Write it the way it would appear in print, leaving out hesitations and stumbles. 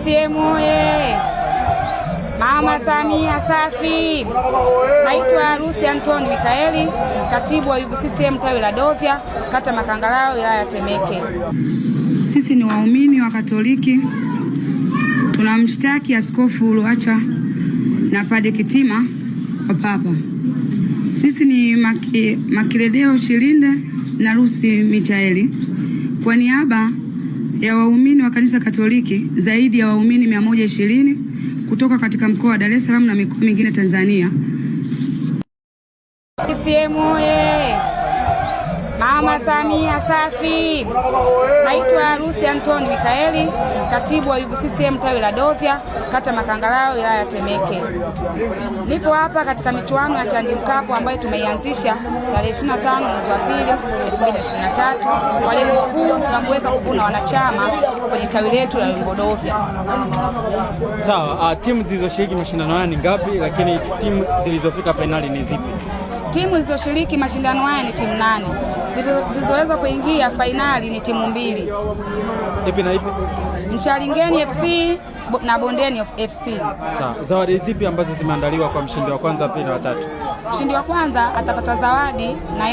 CCM oye! Mama Samia safi! Naitwa Lucy Antoni Mikaeli, katibu wa UVCCM tawi la Dovya, kata Makangalao, wilaya ya Temeke. Sisi ni waumini wa Katoliki. Tunamshtaki Askofu Ruwacha na Padre Kitima wa Papa. Sisi ni Makiredeo Shilinde na Lucy Mikaeli kwa niaba ya waumini wa kanisa Katoliki zaidi ya waumini 120 kutoka katika mkoa wa Dar es Salaam na mikoa mingine Tanzania. CCM oye! Mama Samia safi! Naitwa Lucy Antoni Mikaeli, katibu wa UVCCM tawi la Dovya, kata Makangalao, wilaya ya Temeke. Nipo hapa katika michuano ya Chandi Mkapo ambayo tumeianzisha tarehe 25 mwezi wa pili 2023 kwa lengo kuu la kuweza kuvuna wanachama kwenye tawi letu la Dovya. Sawa, timu zilizoshiriki mashindano haya ni ngapi, lakini timu zilizofika fainali ni zipi? Timu zilizoshiriki mashindano haya ni timu 8. Zilizoweza kuingia fainali ni timu 2. Ipi na ipi? Mchalingeni FC na Bondeni FC. Sawa. Zawadi zipi ambazo zimeandaliwa kwa mshindi wa kwanza, pili na watatu? Mshindi wa kwanza atapata zawadi na